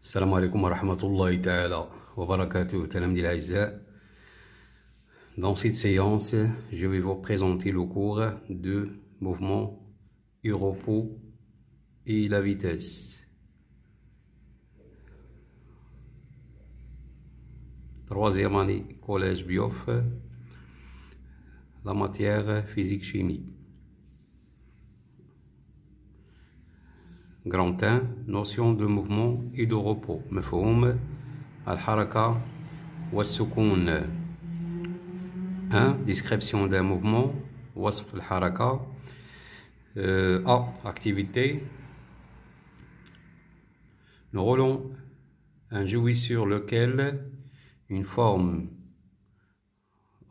السلام عليكم ورحمة الله تعالى وبركاته تلاميذي الأعزاء. Dans cette séance, je vais vous présenter le cours de mouvement et repos et la vitesse. Troisième année, collège Biof, la matière physique-chimie. Grand 1, notion de mouvement et de repos. مفهوم الحركة والسكون. 1. Description d'un mouvement. وصف الحركة. A. Activité. Nous roulons un jouet sur lequel une forme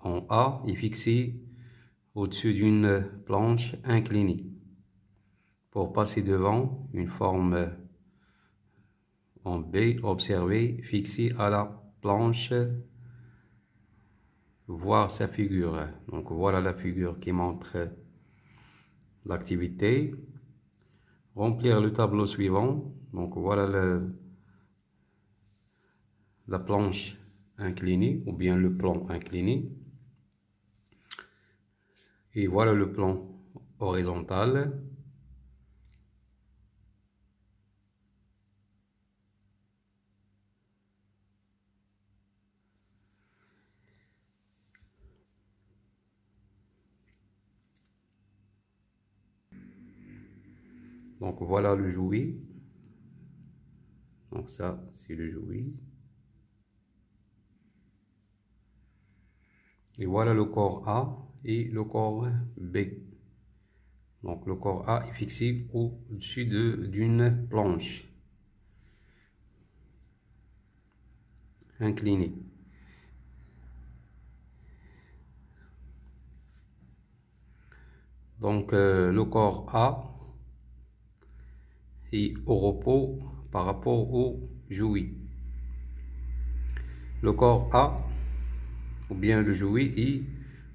en A est fixée au-dessus d'une planche inclinée. Pour passer devant une forme en B, observez, fixée à la planche, voir sa figure. Donc voilà la figure qui montre l'activité. Remplir le tableau suivant. Donc voilà la planche inclinée ou bien le plan incliné. Et voilà le plan horizontal. Donc voilà le jouet. Donc ça c'est le jouet. Et voilà le corps A et le corps B. Donc le corps A est fixé au-dessus d'une planche inclinée. Donc le corps A est au repos par rapport au jouet. Le corps A ou bien le jouet est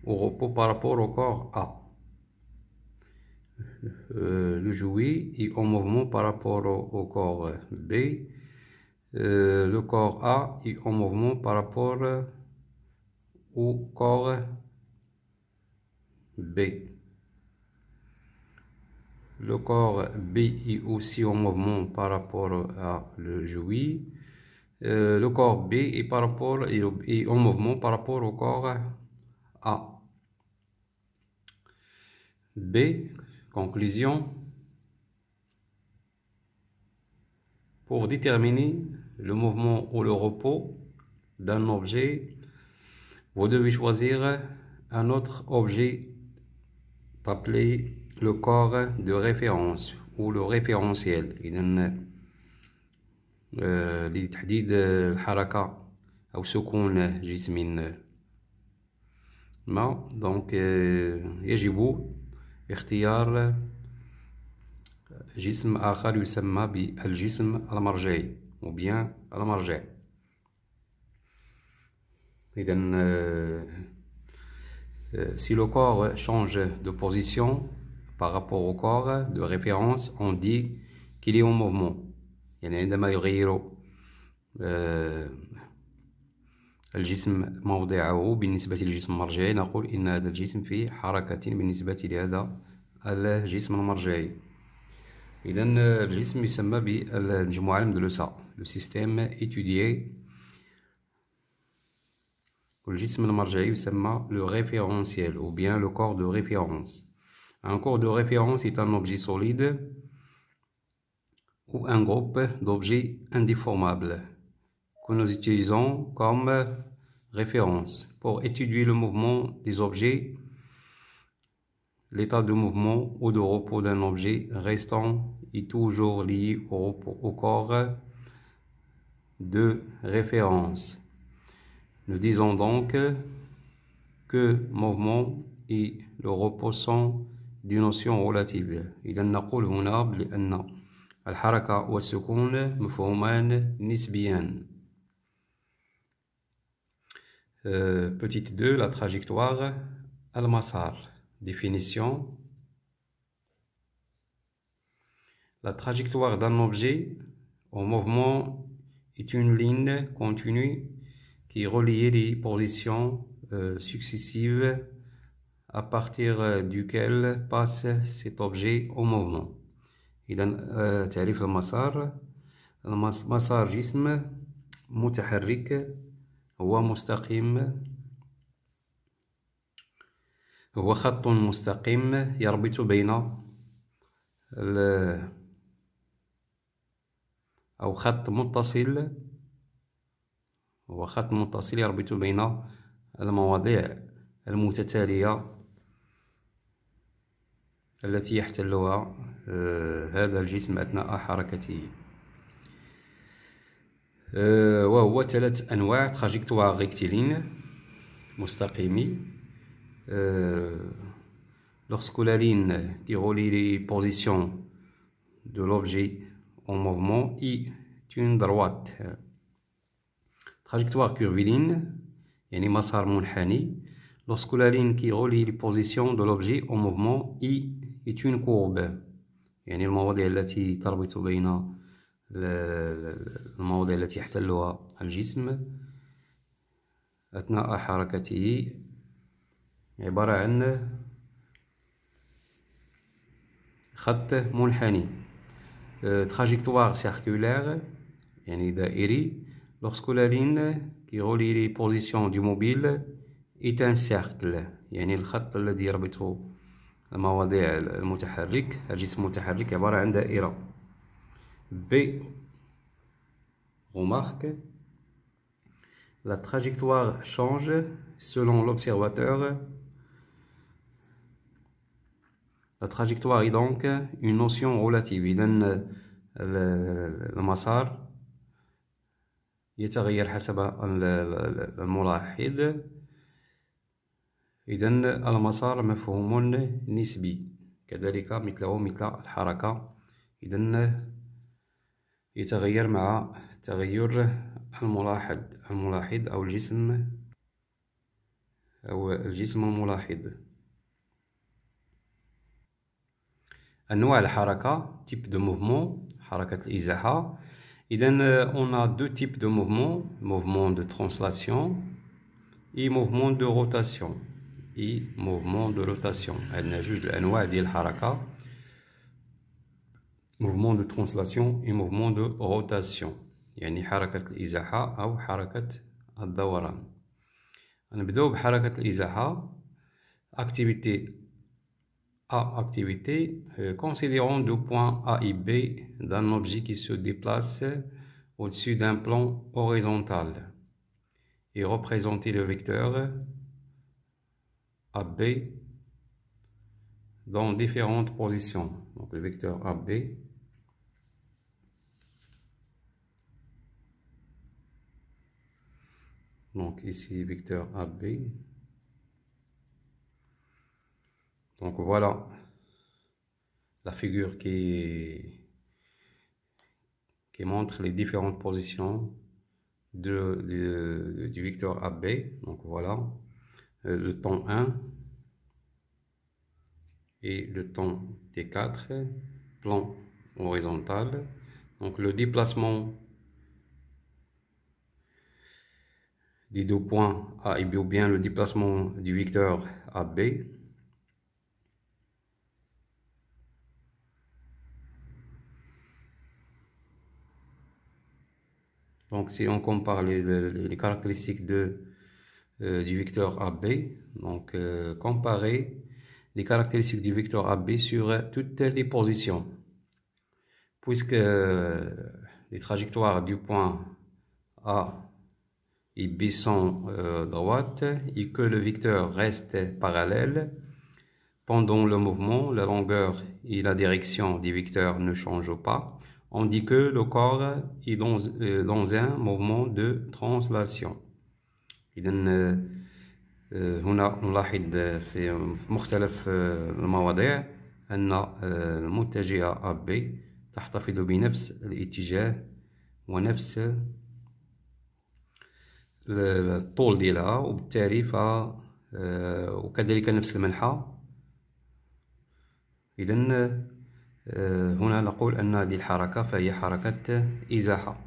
au repos par rapport au corps A. Le jouet est en mouvement par rapport au corps B. Le corps A est en mouvement par rapport au corps B. Le corps B est aussi en mouvement par rapport à le jouet. Le corps B est en mouvement par rapport au corps A. B. Conclusion. Pour déterminer le mouvement ou le repos d'un objet, vous devez choisir un autre objet appelé le corps de référence ou le référentiel. لتحديد الحركة أو سكون جسم ما. donc يجب اختيار جسم آخر يسمى بالجسم المرجعي ou bien المرجع. Si le corps change de position par rapport au corps de référence, on dit qu'il est en mouvement. يعني عندما يغير الجسم موضعه بالنسبة للجسم المرجعي نقول إن هذا الجسم في حركة بالنسبة لهذا الجسم المرجعي. إذن الجسم يسمى بالمجموعة المدلوسة le système étudié. والجسم المرجعي يسمى le référentiel ou bien le corps de référence. Un corps de référence est un objet solide ou un groupe d'objets indéformables que nous utilisons comme référence pour étudier le mouvement des objets, l'état de mouvement ou de repos d'un objet restant est toujours lié au corps de référence. Nous disons donc que mouvement et le repos sont des notions relatives. إذا نقول هنا بأن الحركة والسكون مفهومان نسبيان. Petite 2, la trajectoire. المسار. Définition. La trajectoire d'un objet en mouvement est une ligne continue qui relie les positions successives à partir duquel passe cet objet en mouvement. إذا تعريف المسار: مسار جسم متحرك هو مستقيم، هو خط مستقيم يربط بين أو خط متصل، هو خط متصل يربط بين المواضيع المتتالية التي يحتلها هذا الجسم أثناء حركته. وهو 3 أنواع: تراجيكتوار ريكتيلين مستقيمي. Lorsque la ligne qui relie les positions de l'objet en mouvement est une droite. Trajectoire curviligne يعني مسار منحني. Lorsque la ligne qui relie les positions de l'objet en mouvement est une courbe، يعني المواضيع التي تربط بين المواضيع التي يحتلها الجسم أثناء حركته عبارة عن خط منحني. Trajectoire circulaire يعني دائري. Lorsque la ligne qui relie les positions du mobile est un cercle، يعني الخط الذي يربط المواضيع المتحرك الجسم المتحرك عبارة عن دائرة. B. Remarque: la trajectoire change selon l'observateur. La trajectoire est donc une notion relative. إذن المسار يتغير حسب الملاحظ. إذن المسار مفهوم نسبي كذلك مثله مثل الحركة. إذن يتغير مع تغير الملاحظ أو الجسم الملاحظ. أنواع الحركة: type de mouvement حركة الإزاحة. إذن on a 2 types de mouvement: mouvement de translation et mouvement de rotation. عندنا 2 الأنواع ديال الحركة: mouvement de translation et mouvement de rotation، يعني حركة الإزاحة أو حركة الدوران. نبدأ بحركة الإزاحة. activité considérons 2 points A et B d'un objet qui se déplace au-dessus d'un plan horizontal et représenter le vecteur AB dans différentes positions. Donc le vecteur AB donc ici vecteur AB. Donc voilà la figure qui montre les différentes positions du vecteur AB. Donc voilà le temps 1 et le temps T4, plan horizontal. Donc le déplacement des 2 points A et B, ou bien le déplacement du vecteur AB. Donc si on compare les caractéristiques du vecteur AB, donc comparer les caractéristiques du vecteur AB sur toutes les positions, puisque les trajectoires du point A et B sont droites et que le vecteur reste parallèle pendant le mouvement, la longueur et la direction du vecteur ne changent pas. On dit que le corps est dans un mouvement de translation. إذن هنا نلاحظ في مختلف المواضيع أن المتجهة AB تحتفظ بنفس الاتجاه ونفس الطول ديالها، وبالتالي وكذلك نفس المنحى. إذن هنا نقول أن هذه الحركة فهي حركة إزاحة.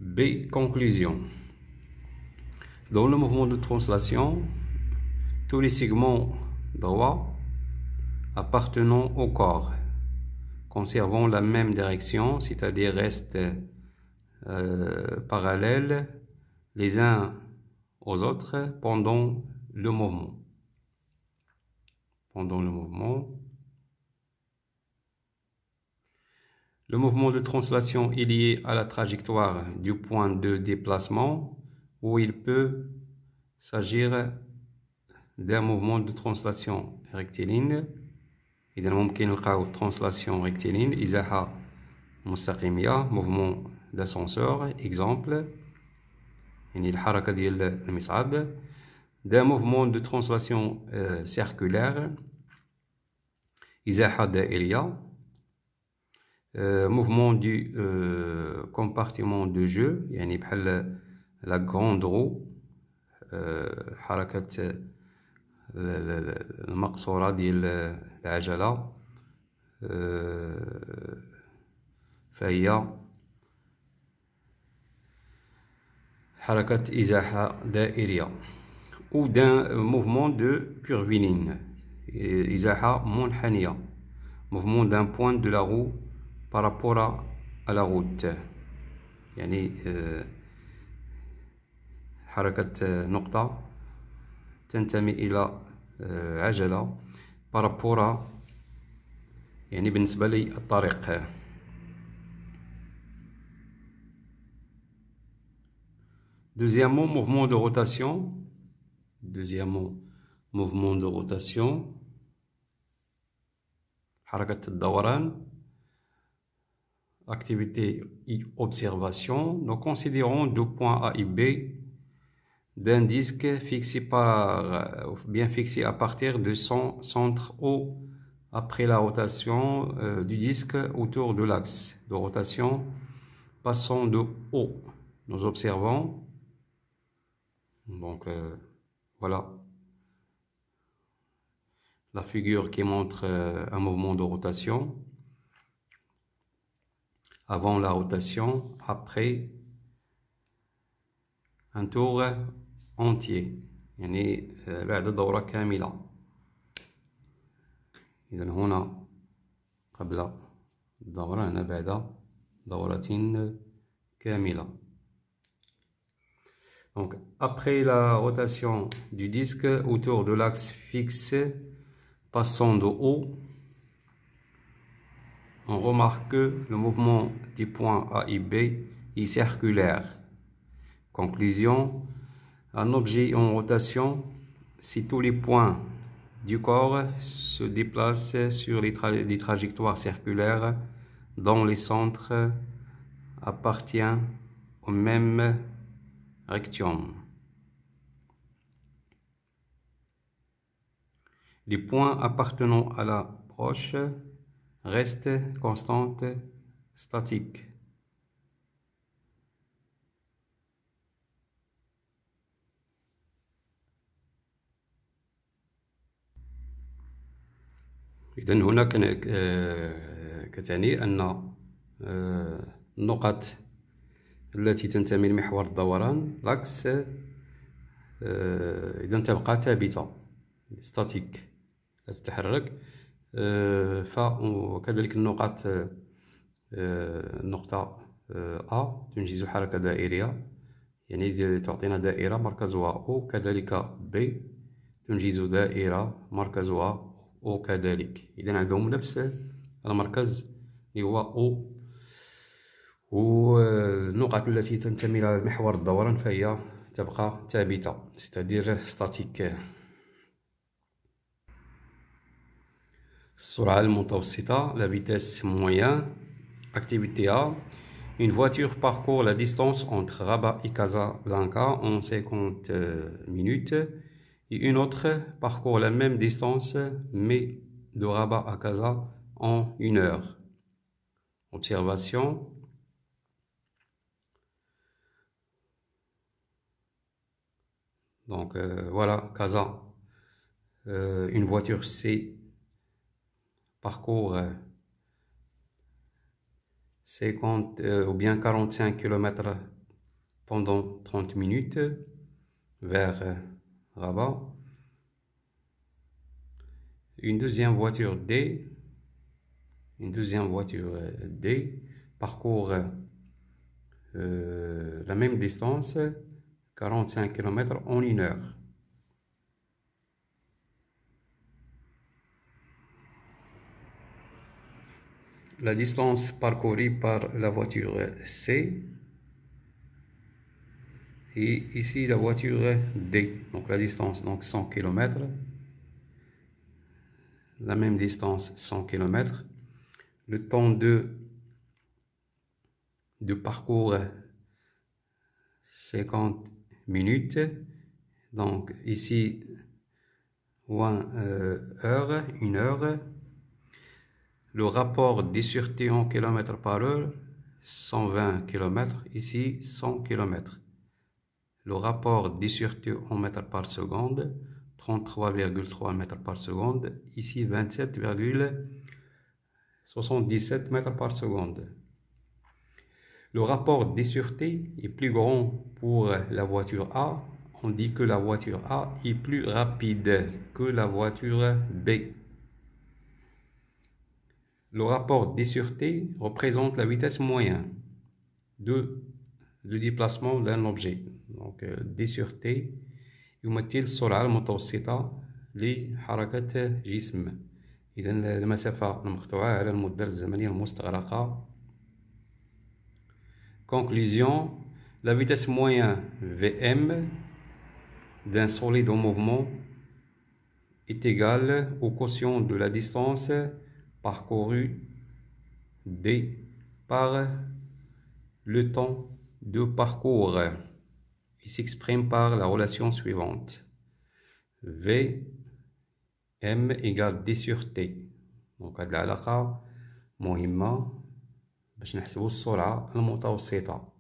B. Conclusion. Dans le mouvement de translation, tous les segments droits appartenant au corps conservant la même direction, c'est-à-dire restent parallèles les uns aux autres pendant le mouvement. Le mouvement de translation est lié à la trajectoire du point de déplacement, où il peut s'agir d'un mouvement de translation rectiligne. إذا ممكن نلقاو translation rectiligne إزاحة مستقيمية mouvement d'ascenseur exemple يعني الحركة ديال المصعد. d'un mouvement de translation circulaire إزاحة دائرية. mouvement du compartiment de jeu يعني بحال la grande roue حركة المقصورة ديال العجلة فهي حركة إزاحة دائرية. ou d'un mouvement de curviligne إزاحة منحنية mouvement d'un point de la roue par rapport à la route يعني حركة نقطة تنتمي إلى عجلة par rapport à يعني بالنسبة للطريق. Deuxièmement, mouvement de rotation. حركة الدوران. Activité et observation. Nous considérons deux points A et B d'un disque bien fixé à partir de son centre O après la rotation du disque autour de l'axe de rotation passant de O. Nous observons donc voilà la figure qui montre un mouvement de rotation avant la rotation, après un tour entier يعني بعد دورة كاملة. إذا هنا قبل الدورة هنا بعد دورة كاملة. Donc après la rotation du disque autour de l'axe fixe passant de haut, on remarque que le mouvement des points A et B est circulaire. Conclusion, un objet en rotation, si tous les points du corps se déplacent sur des trajectoires circulaires dont le centre appartient au même rectangle. Les points appartenant à la broche restent constantes, statiques. إذن هنا كتعني أن النقط التي تنتمي لمحور الدوران لاكس إذن تبقى ثابتة ستاتيك لا تتحرك. وكذلك النقط النقطة A تنجز حركة دائرية يعني تعطينا دائرة مركزها O. كذلك B تنجز دائرة مركزها O كذلك. إذن عندهم نفس المركز اللي هو O. والنقط التي تنتمي إلى محور الدوران فهي تبقى ثابتة c'est-à-dire statique. السرعة المتوسطة la vitesse moyenne. Activité A. Une voiture parcourt la distance entre Rabat et Casablanca en 50 minutes et une autre parcourt la même distance mais de Rabat à Casa en 1 heure. Observation. Donc voilà, Casa. Une voiture C parcourt 50 ou bien 45 km pendant 30 minutes vers Rabat. Une deuxième voiture D parcourt la même distance, 45 km en 1 heure. La distance parcourue par la voiture C et ici la voiture D, donc la distance, donc 100 km, la même distance 100 km, le temps de parcours 50 minutes, donc ici 1 heure, 1 heure. Le rapport des sûretés en km par heure, 120 km, ici 100 km. Le rapport des sûretés en mètres par seconde, 33,3 mètres par seconde, ici 27,77 mètres par seconde. Le rapport des sûretés est plus grand pour la voiture A. On dit que la voiture A est plus rapide que la voiture B. Le rapport des sûretés représente la vitesse moyenne de déplacement d'un objet. Donc des sûretés يمثل السرعة المتوسطة لحركة جسم. إذا المسافة المقطوعة على المدة الزمنية المستغرقة. Conclusion, la vitesse moyenne Vm d'un solide en mouvement est égale au quotient de la distance parcourue D par le temps de parcours. Il s'exprime par la relation suivante. V M égale D sur T. Donc هاد العلاقة مهمة باش نحسبو السرعة المتوسطة.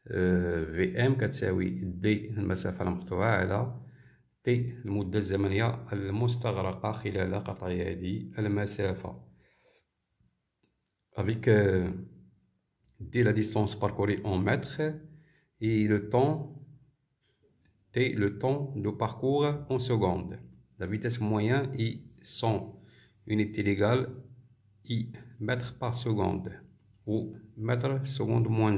VM كتساوي D المسافة المقطوعة على T المدة الزمنية المستغرقة خلال قطع هذه المسافة. Avec D la distance parcourue en mètres et le temps T le temps de parcours en secondes. La vitesse moyenne est 100 unités légales I mètres par seconde ou mètre seconde moins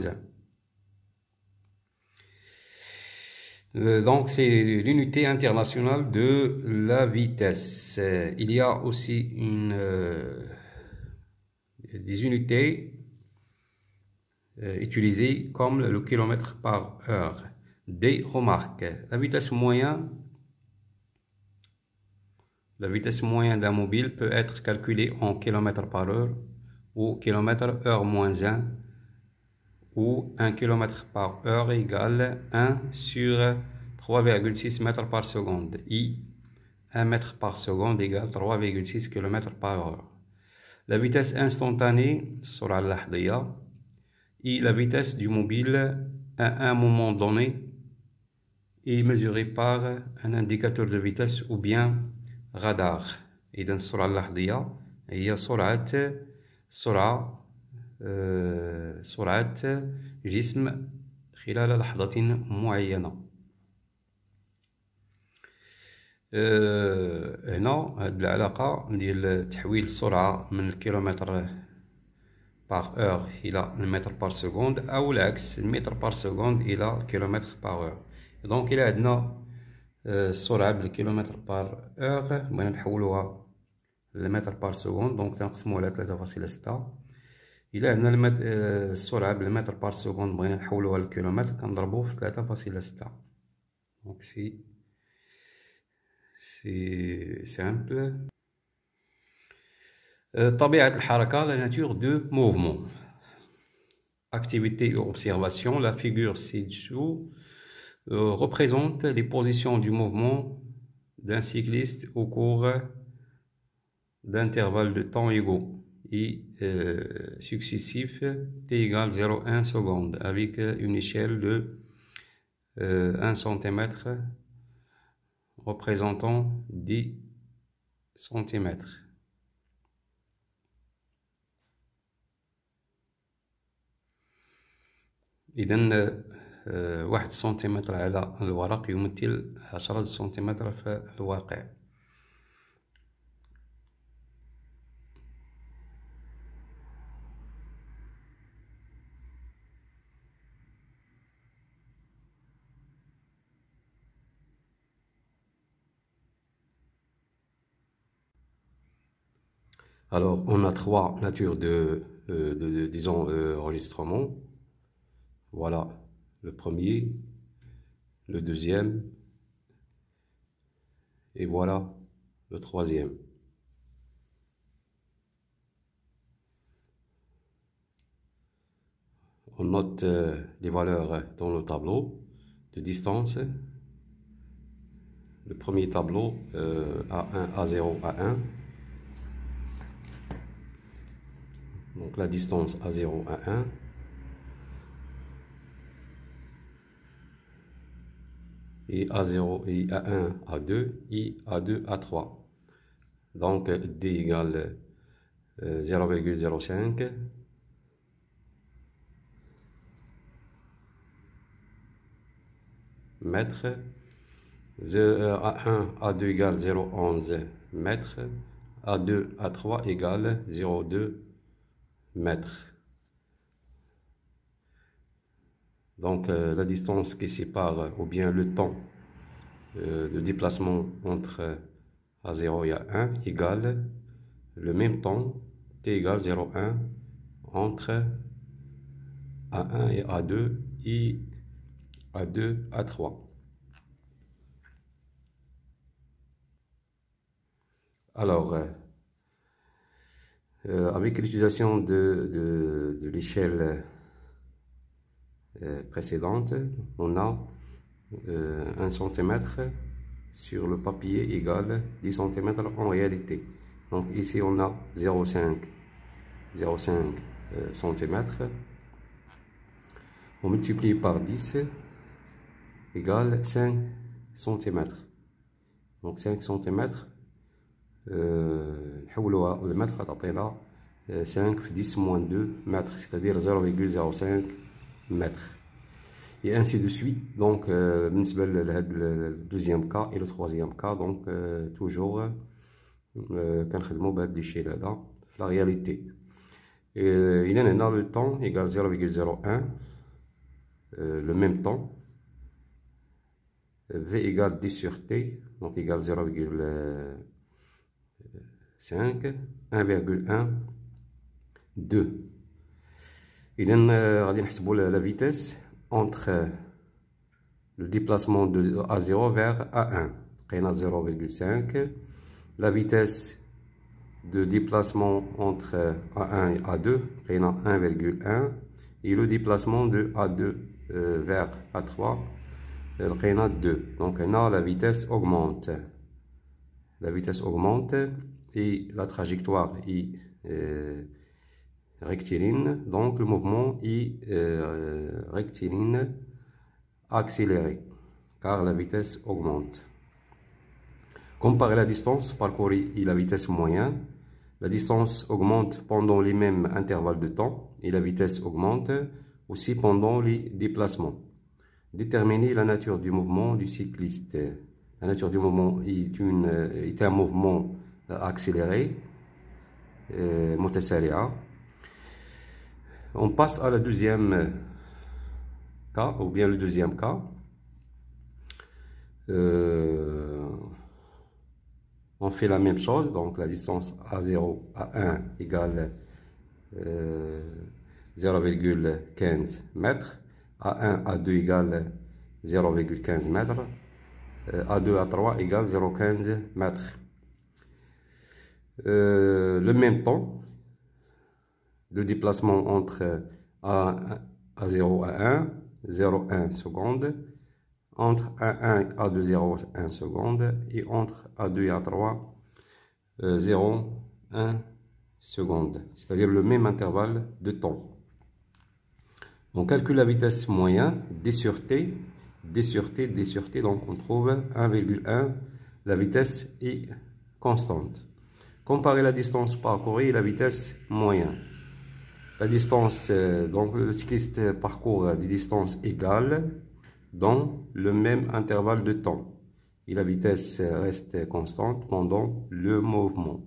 1. Donc c'est l'unité internationale de la vitesse. Il y a aussi des unités utilisées comme le kilomètre par heure. Des remarques. La vitesse moyenne d'un mobile peut être calculée en km par heure ou km heure moins 1 ou 1 km par heure égale 1 sur 3,6 mètres par seconde. I 1 mètre par seconde égale 3,6 km par heure. La vitesse instantanée sera اللحظية et la vitesse du mobile à un moment donné est mesurée par un indicateur de vitesse ou bien radar. إذا السرعة اللحظية هي سرعة جسم خلال لحظة معينة. هنا هاد العلاقة ديال تحويل السرعة من الكيلومتر par heure إلى المتر par seconde أو العكس المتر par seconde إلى الكيلومتر par heure. دونك إلا عندنا السرعة بالكيلومتر بار اور بغينا نحولوها للمتر بار سكوند، دونك تنقسموها على 3.6. إلا عندنا السرعة بالمتر بار سكوند بغينا نحولوها للكيلومتر كنضربوه في 3.6. دونك سي سامبل. طبيعة الحركة la nature de mouvement. Activité et observation, la figure ci-dessous représente les positions du mouvement d'un cycliste au cours d'intervalles de temps égaux et successifs t égale 0,1 seconde avec une échelle de 1 cm représentant 10 cm. إذن 1 سنتيمتر على الورق يمثل 10 سنتيمتر في الواقع. Alors, on a 3 natures disons, enregistrement. Voilà le premier, le deuxième, et voilà le troisième. On note les valeurs dans le tableau de distance. Le premier tableau, A1, A0, A1. Donc la distance A0, A1. Et A0 et A1, A2 et A2, A3. Donc D égale 0,05. mètres. A1, A2 égale 0,11 mètres. A2, A3 égale 0,2 mètres. Donc la distance qui sépare, ou bien le temps de déplacement entre A0 et A1 égale le même temps, T égale 0,1 entre A1 et A2 et A2, A3. Alors, avec l'utilisation de l'échelle précédente, on a 1 cm sur le papier égale 10 cm en réalité. Donc ici on a 0,5 cm. On multiplie par 10 égale 5 cm. Donc 5 cm نحولوها للمتر تعطينا 5 في 10 moins 2 mètres, c'est-à-dire 0,05 mètres. Et ainsi de suite. Donc بالنسبة لهذا الدوزيام كا et le troisième cas, donc toujours كنخدمو بهاد الشيء هذا في la réalité. إذا هنا le temps égale 0,01 le même temps. V égale 10 sur T, donc égale 0,5, 1,1, 2. إذا غادي نحسبوا la vitesse entre le déplacement de A0 vers A1. لقينا 0,5. La vitesse de déplacement entre A1 et A2 لقينا 1,1. Et le déplacement de A2 vers A3 لقينا 2. Donc là la vitesse augmente. La vitesse augmente et la trajectoire est rectiligne, donc le mouvement est rectiligne accéléré car la vitesse augmente. Comparer la distance parcourue et la vitesse moyenne. La distance augmente pendant les mêmes intervalles de temps et la vitesse augmente aussi pendant les déplacements. Déterminer la nature du mouvement du cycliste. La nature du mouvement est un mouvement accéléré, متسارعة. On passe à la deuxième cas, ou bien le deuxième cas. On fait la même chose, donc la distance A0 à 1 égale 0,15 mètres, A1 à 2 égale 0,15 mètres, A2 à 3 égale 0,15 mètres. Le même temps de déplacement entre A0 à 1, 0,1 seconde, entre A1 et A2, 0,1 seconde, et entre A2 et A3, 0,1 seconde, c'est-à-dire le même intervalle de temps. On calcule la vitesse moyenne, D sur T, donc on trouve 1,1, la vitesse est constante. Comparer la distance parcourue et la vitesse moyenne. La distance, donc le cycliste parcourt des distances égales dans le même intervalle de temps et la vitesse reste constante pendant le mouvement.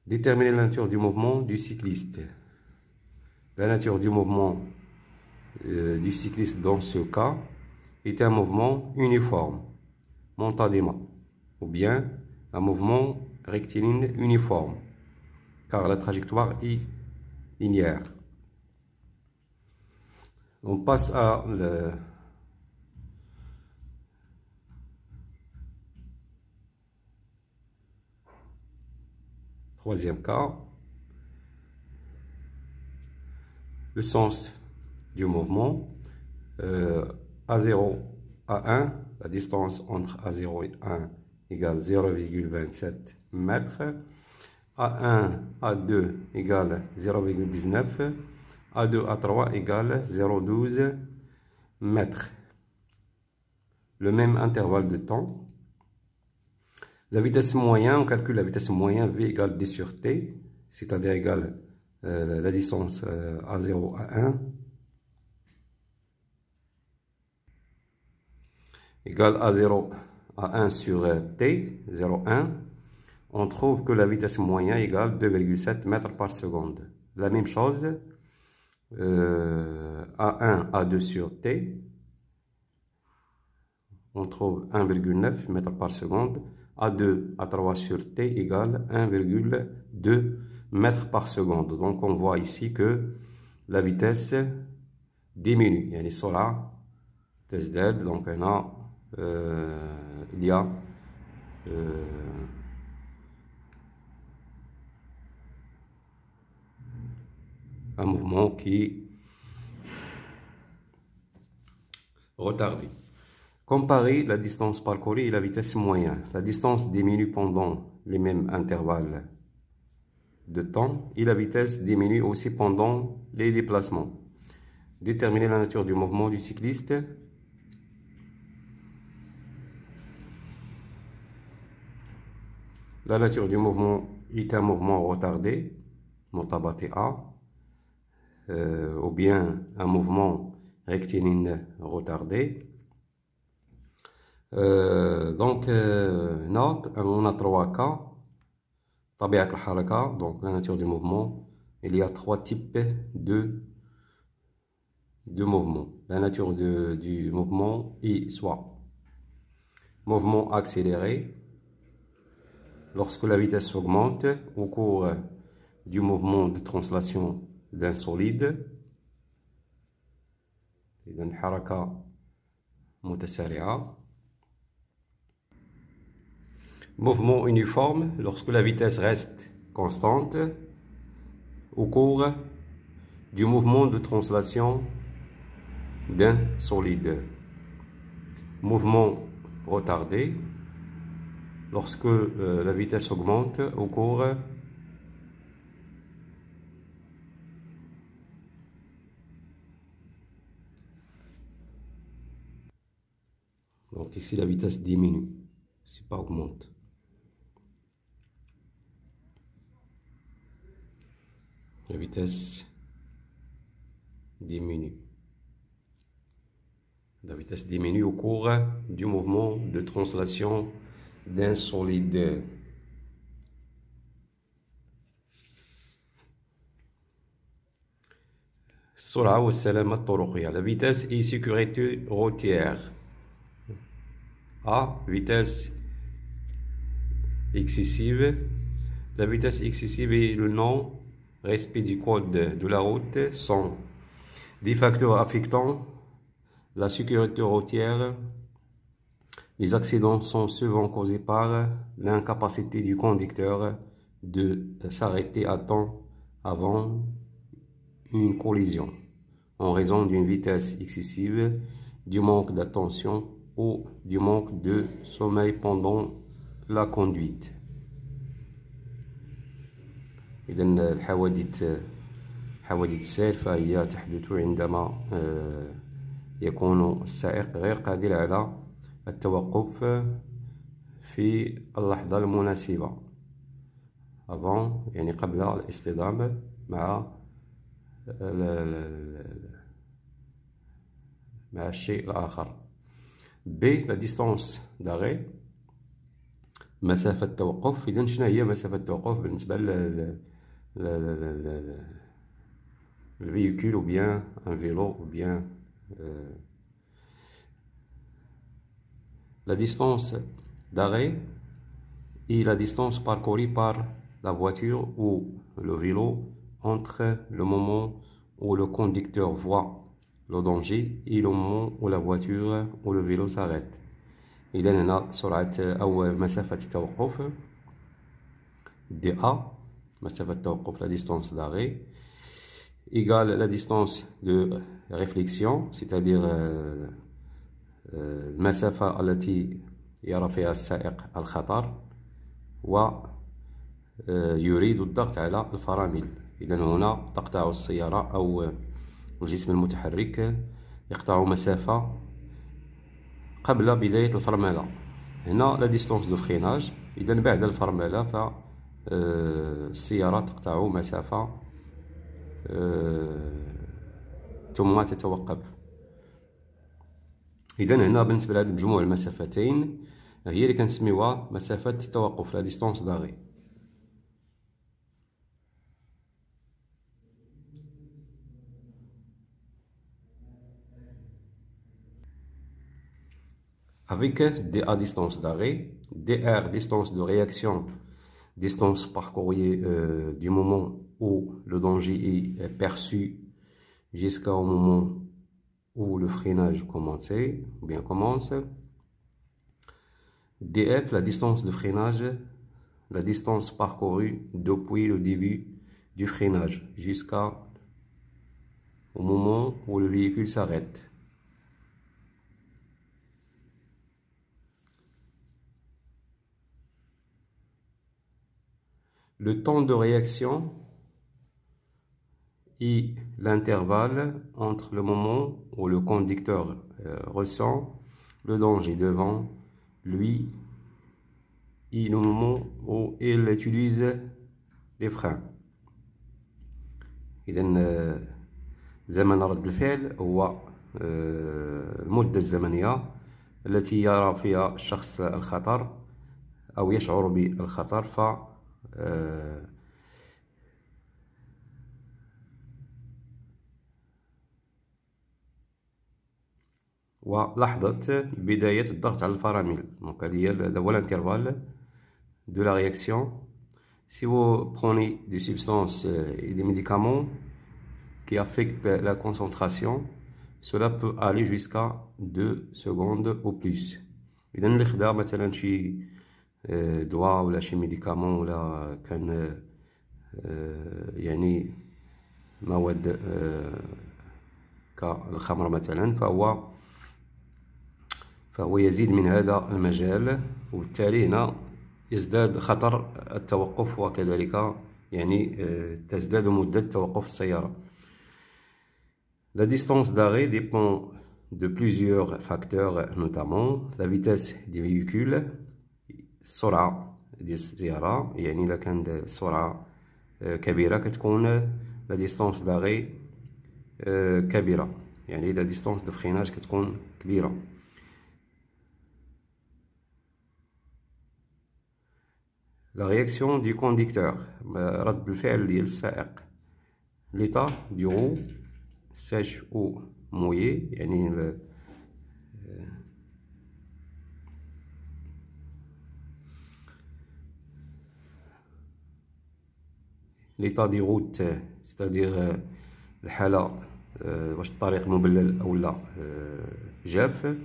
Déterminer la nature du mouvement du cycliste. La nature du mouvement du cycliste dans ce cas est un mouvement uniforme, montadema, ou bien un mouvement rectiligne uniforme, car la trajectoire est linéaire. On passe à le troisième cas. Le sens du mouvement. A0, A1, la distance entre A0 et 1 égale 0,27 mètres. A1, A2 égale 0,19. A2, A3 égale 0,12 mètres. Le même intervalle de temps. La vitesse moyenne, on calcule la vitesse moyenne V égale D sur T, c'est-à-dire égale la distance A0, A1 égale A0, A1 sur T, 0,1. On trouve que la vitesse moyenne égale 2,7 mètres par seconde. La même chose, A1, A2 sur T, on trouve 1,9 mètres par seconde. A2, A3 sur T égale 1,2 mètres par seconde. Donc on voit ici que la vitesse diminue. Yani cela, تزداد. Donc il y a un mouvement qui est retardé. Comparer la distance parcourue et la vitesse moyenne. La distance diminue pendant les mêmes intervalles de temps et la vitesse diminue aussi pendant les déplacements. Déterminer la nature du mouvement du cycliste. La nature du mouvement est un mouvement retardé, mutabatia, ou bien un mouvement rectiligne retardé. Donc, note, on a 3 cas. طبيعة الحركة, donc la nature du mouvement. Il y a 3 types de mouvement. La nature du mouvement est soit mouvement accéléré, lorsque la vitesse augmente au cours du mouvement de translation d'un solide. إذن حركة متسارعة. Mouvement uniforme, lorsque la vitesse reste constante au cours du mouvement de translation d'un solide. Mouvement retardé, lorsque la vitesse augmente au cours donc ici la vitesse diminue, c'est pas augmente. La vitesse diminue. La vitesse diminue au cours du mouvement de translation d'un solide. السرعة والسلامة الطرقية. La vitesse et sécurité routière. A. Vitesse excessive. La vitesse excessive et le non-respect du code de la route sont des facteurs affectant la sécurité routière. Les accidents sont souvent causés par l'incapacité du conducteur de s'arrêter à temps avant une collision, en raison d'une vitesse excessive, du manque d'attention ou du manque de sommeil pendant la conduite. إذن حوادث السير فهي تحدث عندما يكون السائق غير قادر على التوقف في اللحظة المناسبة avant يعني قبل الاصطدام مع مع الشيء الآخر. B la distance d'arrêt، مسافة التوقف. إذا شنو هي مسافة التوقف بالنسبة le véhicule ou bien un vélo ou bien la distance d'arrêt et la distance parcourue par la voiture ou le vélo entre le moment où le conducteur voit le danger et le moment où la voiture ou le vélo s'arrête. إذا هنا سرعة أو مسافة التوقف DA، مسافة التوقف la distance d'arrêt égale la distance de réflexion، c'est-à-dire المسافة التي يرى فيها السائق الخطر ويريد الضغط على الفرامل. إذا هنا تقطع السيارة أو الجسم المتحرك يقطع مسافة قبل بداية الفرملة. هنا لا ديستونس دو فريناج، إذا بعد الفرملة فالسيارة تقطع مسافة ثم تتوقف. إذا هنا بالنسبة لهاد مجموع المسافتين هي اللي كنسميوها مسافة التوقف لا ديستونس داغي. Avec DA distance d'arrêt, DR distance de réaction, distance parcourue du moment où le danger est perçu jusqu'au moment où le freinage commence. DF, la distance de freinage, la distance parcourue depuis le début du freinage jusqu'au moment où le véhicule s'arrête. Le temps de réaction et l'intervalle entre le moment où le conducteur ressent le danger devant lui et le moment où il utilise les freins. إذن زمن رد الفعل هو المدة الزمنية التي يرى فيها الشخص الخطر أو يشعر بالخطر ولحظة بداية الضغط على الفرامل. Donc هذا هو l'intervalle de la réaction. Si vous prenez des substances et des médicaments qui affectent la concentration, cela peut aller jusqu'à 2 secondes ou plus. إذا اللي خدا مثلا شي دواء ولا شي ميديكامون ولا كان يعني مواد كالخمر مثلا فهو يزيد من هذا المجال، وبالتالي هنا يزداد خطر التوقف وكذلك يعني تزداد مدة توقف السيارة. La distance d'arrêt dépend de plusieurs facteurs, notamment la vitesse du véhicule، السرعة ديال السيارة، يعني إلا كانت السرعة كبيرة كتكون لا ديستونس داغي كبيرة، يعني لا ديستونس دو فريناج كتكون كبيرة. La réaction du conducteur، رد الفعل ديال السائق. l'état du roue sèche ou mouillé، يعني l'état des routes، c'est-à-dire الحالة واش الطريق مبلل أو لا جاف.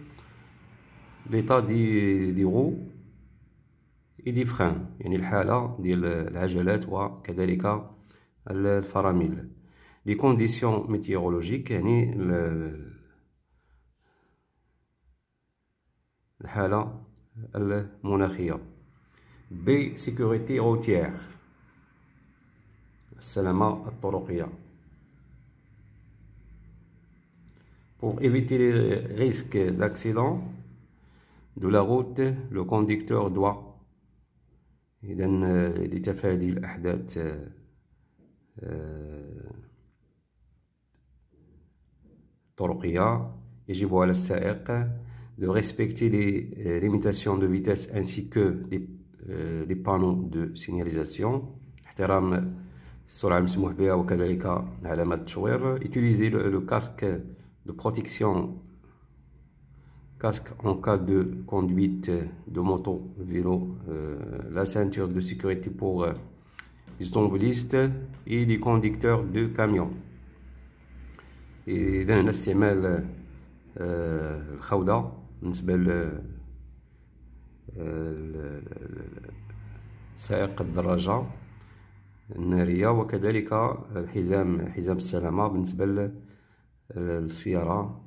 l'état دي roue et des freins، يعني الحالة ديال العجلات وكذلك الفرامل. les conditions météorologiques، يعني الحالة المناخية. B sécurité routière، السلامة الطرقية. Pour éviter les risques d'accident de la route، le conducteur doit، إذا لتفادي الأحداث الطرقية يجب على السائق de respecter les limitations de vitesse ainsi que les panneaux de signalisation. احترام السرعة المسموح بها وكذلك علامات التشوير. Utiliser le casque de protection, casque en cas de conduite de moto, vélo, la ceinture de sécurité pour les automobilistes et les conducteurs de camions. إذا هنا استعمال الخوذة بالنسبة لسائق الدراجة النارية، وكذلك حزام السلامة بالنسبة للسيارة.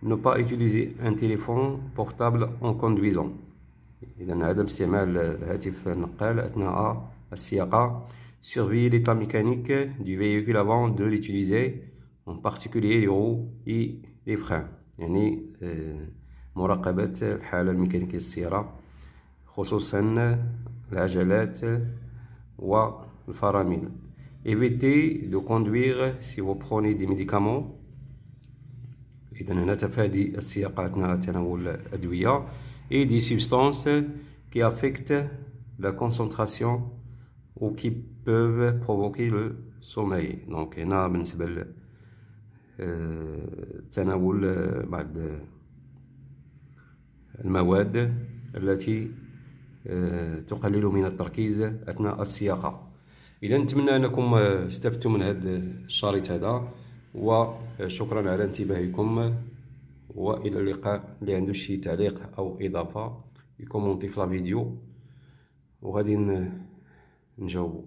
Ne pas utiliser un téléphone portable en conduisant. إذا عدم استعمال الهاتف النقال أثناء السياقة. Surveiller l'état mécanique du véhicule avant de l'utiliser, en particulier les roues et les freins. يعني مراقبة الحالة الميكانيكية للسيارة خصوصا العجلات والفرامل. Évitez de conduire si vous prenez des médicaments. إذا هنا تفادي السياقة أثناء تناول الأدوية. Et des substances qui affectent la concentration ou qui peuvent provoquer le sommeil. Donc هنا بالنسبة لتناول بعض المواد التي تقلل من التركيز أثناء السياقة. إذا نتمنى أنكم استفدتم من هذا الشريط هذا، وشكرا على انتباهكم، وإلى اللقاء. اللي عنده شي تعليق أو إضافة يكومونتي في الفيديو وغادي نجاوبو.